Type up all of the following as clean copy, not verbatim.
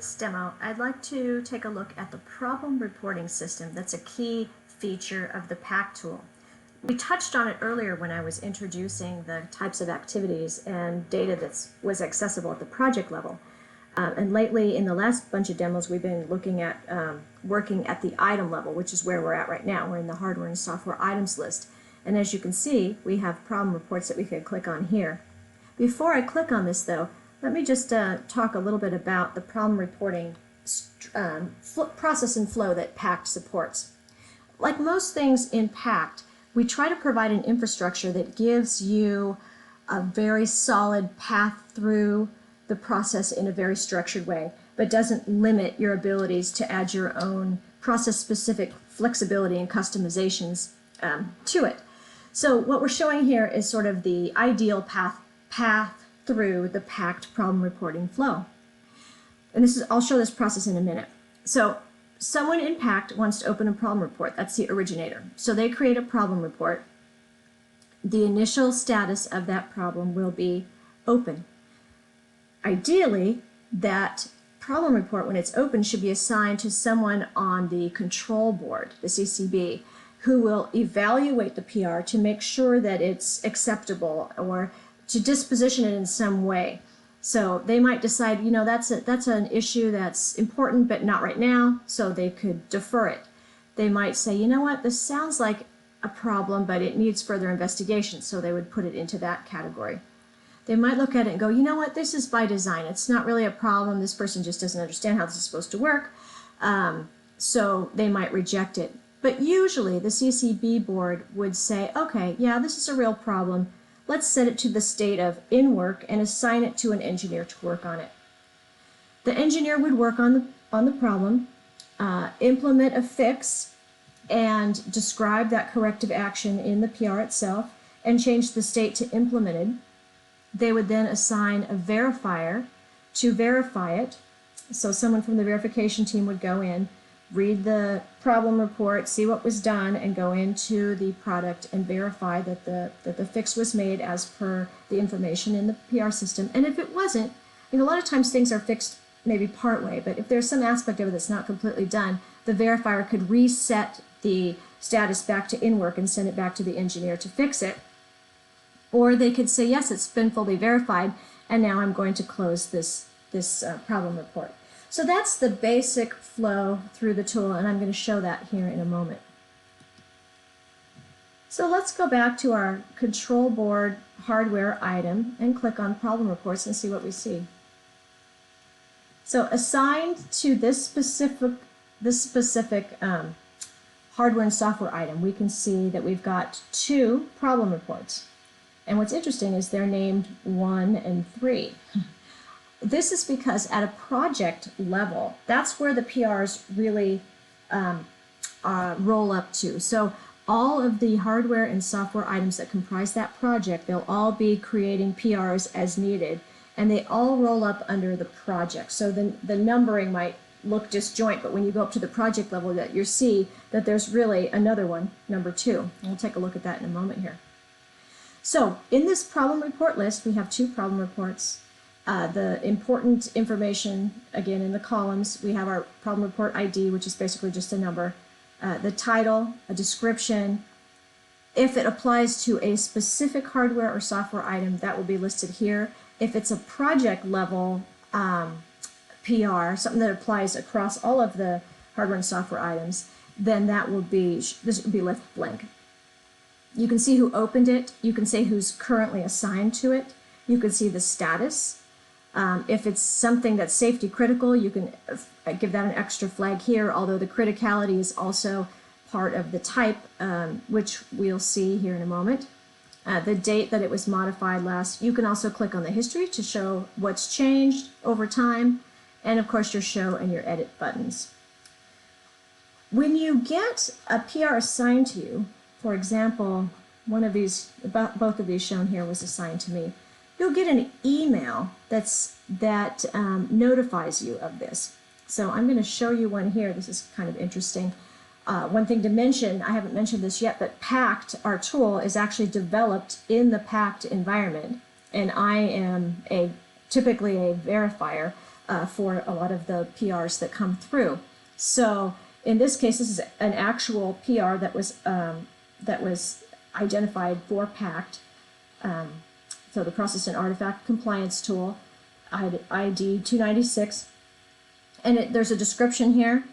this demo, I'd like to take a look at the problem reporting system that's a key feature of the PACT tool. We touched on it earlier when I was introducing the types of activities and data that was accessible at the project level. And lately, in the last bunch of demos, we've been looking at working at the item level, which is where we're at right now. We're in the hardware and software items list. And as you can see, we have problem reports that we can click on here. Before I click on this, though, let me just talk a little bit about the problem reporting process and flow that PACT supports. Like most things in PACT, we try to provide an infrastructure that gives you a very solid path through the process in a very structured way, but doesn't limit your abilities to add your own process-specific flexibility and customizations to it. So what we're showing here is sort of the ideal path through the PACT problem reporting flow. And I'll show this process in a minute. So someone in PACT wants to open a problem report. That's the originator. So they create a problem report. The initial status of that problem will be open. Ideally, that problem report, when it's open, should be assigned to someone on the control board, the CCB, who will evaluate the PR to make sure that it's acceptable or to disposition it in some way. So they might decide, you know, that's an issue that's important but not right now, so they could defer it. They might say, you know what, this sounds like a problem but it needs further investigation, so they would put it into that category. They might look at it and go, you know what, this is by design. It's not really a problem. This person just doesn't understand how this is supposed to work, so they might reject it. But usually the CCB board would say, okay, yeah, this is a real problem. Let's set it to the state of in work and assign it to an engineer to work on it. The engineer would work on the problem, implement a fix, and describe that corrective action in the PR itself, and change the state to implemented. They would then assign a verifier to verify it. So someone from the verification team would go in, read the problem report, see what was done, and go into the product and verify that the fix was made as per the information in the PR system. And if it wasn't, I mean, a lot of times things are fixed maybe part way, but if there's some aspect of it that's not completely done, the verifier could reset the status back to in work and send it back to the engineer to fix it. Or they could say, yes, it's been fully verified, and now I'm going to close this problem report. So that's the basic flow through the tool, and I'm going to show that here in a moment. So let's go back to our control board hardware item and click on problem reports and see what we see. So assigned to this specific hardware and software item, we can see that we've got 2 problem reports. And what's interesting is they're named 1 and 3. This is because at a project level, that's where the PRs really roll up to. So all of the hardware and software items that comprise that project, they'll all be creating PRs as needed, and they all roll up under the project. So the numbering might look disjoint, but when you go up to the project level, that you see that there's really another one, number 2. And we'll take a look at that in a moment here. So in this problem report list, we have 2 problem reports. The important information, again, in the columns, we have our problem report ID, which is basically just a number, the title, a description. If it applies to a specific hardware or software item, that will be listed here. If it's a project level PR, something that applies across all of the hardware and software items, then that will be, this would be left blank. You can see who opened it. You can say who's currently assigned to it. You can see the status. If it's something that's safety critical, you can give that an extra flag here, although the criticality is also part of the type, which we'll see here in a moment. The date that it was modified last. You can also click on the history to show what's changed over time, and of course your show and your edit buttons. When you get a PR assigned to you, for example, one of these, both of these shown here was assigned to me, you'll get an email that notifies you of this. So I'm going to show you one here. This is kind of interesting. One thing to mention, I haven't mentioned this yet, but PACT, our tool, is actually developed in the PACT environment, and I am typically a verifier for a lot of the PRs that come through. So in this case, this is an actual PR that was identified for PACT. So the Process and Artifact Compliance Tool, ID 296, and there's a description here.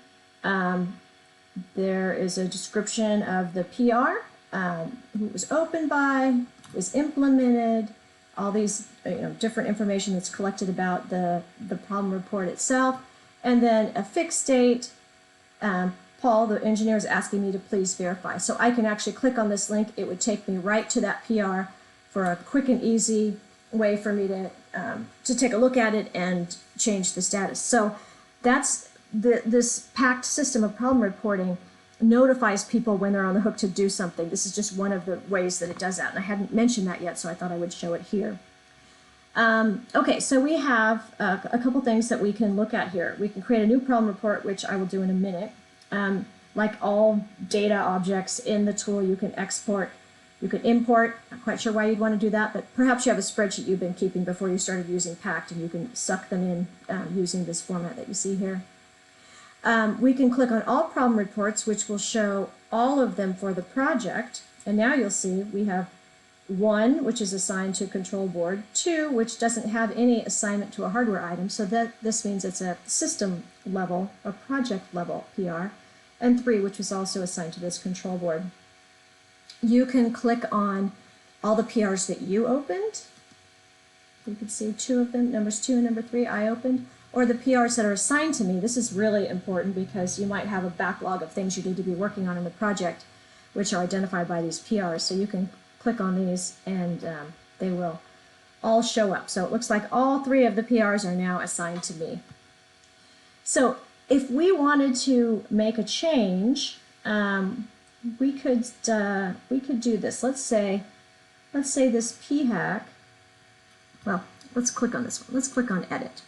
There is a description of the PR, who it was opened by, was implemented, all these different information that's collected about the problem report itself, and then a fixed date. Paul, the engineer, is asking me to please verify. So I can actually click on this link. It would take me right to that PR for a quick and easy way for me to take a look at it and change the status. So that's this PACT system of problem reporting notifies people when they're on the hook to do something. This is just one of the ways that it does that, and I hadn't mentioned that yet, so I thought I would show it here. Okay, so we have a couple things that we can look at here. We can create a new problem report, which I will do in a minute. Like all data objects in the tool, you can export, you can import. Not quite sure why you'd want to do that, but perhaps you have a spreadsheet you've been keeping before you started using PACT, and you can suck them in using this format that you see here. We can click on all problem reports, which will show all of them for the project. And now you'll see we have 1, which is assigned to control board, 2, which doesn't have any assignment to a hardware item. So this means it's a system level, a project level PR, and 3, which was also assigned to this control board. You can click on all the PRs that you opened. You can see 2 of them, numbers 2 and number 3 I opened, or the PRs that are assigned to me. This is really important because you might have a backlog of things you need to be working on in the project, which are identified by these PRs. So you can click on these and they will all show up. So it looks like all 3 of the PRs are now assigned to me. So if we wanted to make a change, we could do this. Let's say this PHAC. Well, let's click on this one. Let's click on Edit.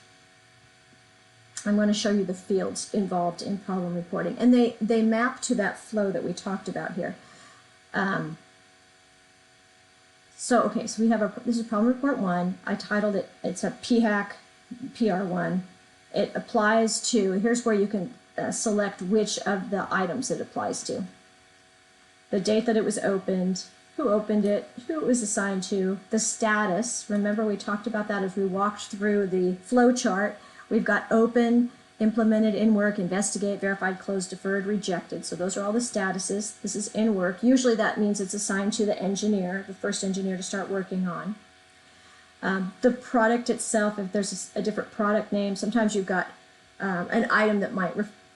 I'm going to show you the fields involved in problem reporting, and they map to that flow that we talked about here. So we have this is problem report 1. I titled it, it's a PHAC PR1. It applies to, here's where you can select which of the items it applies to. The date that it was opened, who opened it, who it was assigned to, the status. Remember we talked about that as we walked through the flow chart. We've got open, implemented, in work, investigate, verified, closed, deferred, rejected. So those are all the statuses. This is in work. Usually that means it's assigned to the engineer, the first engineer to start working on. The product itself, if there's a different product name, sometimes you've got an item that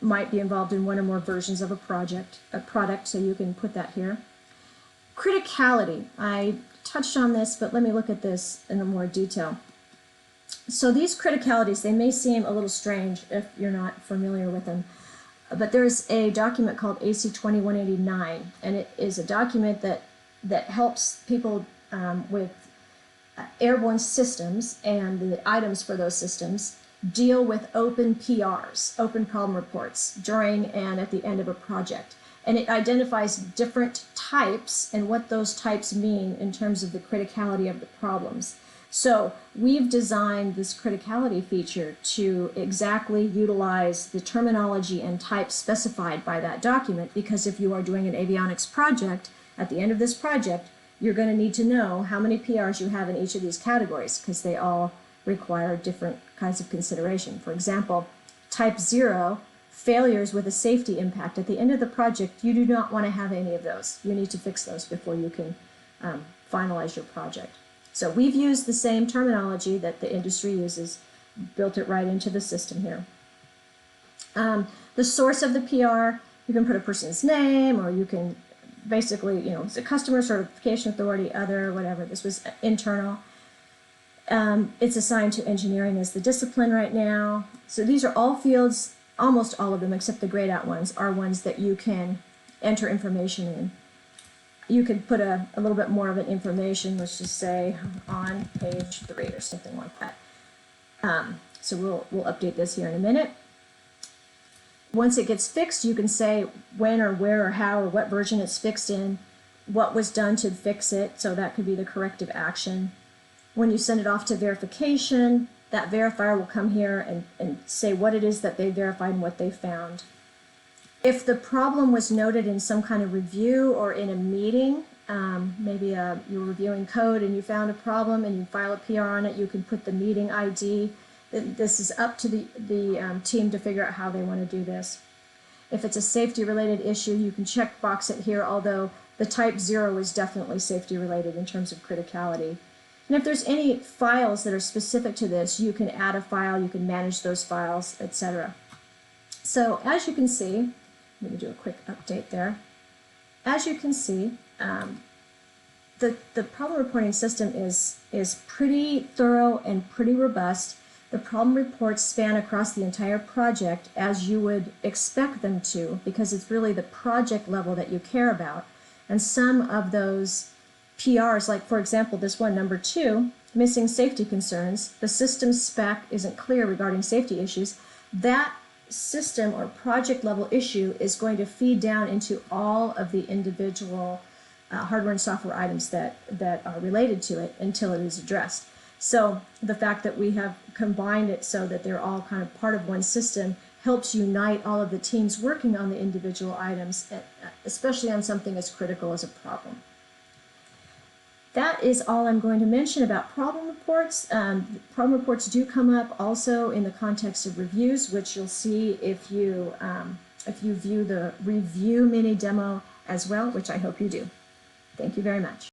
might be involved in one or more versions of a product, so you can put that here. Criticality. I touched on this, but let me look at this in more detail. So these criticalities, they may seem a little strange if you're not familiar with them, but there's a document called AC 2189, and it is a document that helps people with airborne systems and the items for those systems deal with open PRs, open problem reports, during and at the end of a project. And it identifies different types and what those types mean in terms of the criticality of the problems. So we've designed this criticality feature to exactly utilize the terminology and type specified by that document, because if you are doing an avionics project, at the end of this project, you're going to need to know how many PRs you have in each of these categories, because they all require different kinds of consideration. For example, type 0, failures with a safety impact. At the end of the project, you do not want to have any of those. You need to fix those before you can finalize your project. So we've used the same terminology that the industry uses, built it right into the system here. The source of the PR, you can put a person's name, or you can basically, it's a customer certification authority, other, whatever. This was internal. It's assigned to engineering as the discipline right now. So these are all fields, almost all of them except the grayed out ones, are ones that you can enter information in. You could put a little bit more of an information, let's just say on page 3 or something like that. So we'll update this here in a minute. Once it gets fixed, you can say when or where or how or what version it's fixed in, what was done to fix it, so that could be the corrective action. When you send it off to verification, that verifier will come here and say what it is that they verified and what they found. If the problem was noted in some kind of review or in a meeting, maybe you're reviewing code and you found a problem and you file a PR on it, you can put the meeting ID. This is up to the team to figure out how they want to do this. If it's a safety-related issue, you can check box it here, although the type 0 is definitely safety-related in terms of criticality. And if there's any files that are specific to this, you can add a file, you can manage those files, etc. So as you can see, let me do a quick update there. As you can see, the problem reporting system is pretty thorough and pretty robust. The problem reports span across the entire project as you would expect them to, because it's really the project level that you care about. And some of those PRs, like for example this one, number 2, missing safety concerns, the system spec isn't clear regarding safety issues, that system or project level issue is going to feed down into all of the individual hardware and software items that are related to it until it is addressed. So the fact that we have combined it so that they're all kind of part of one system helps unite all of the teams working on the individual items, especially on something as critical as a problem. That is all I'm going to mention about problem reports. Problem reports do come up also in the context of reviews, which you'll see if you view the review mini demo as well, which I hope you do. Thank you very much.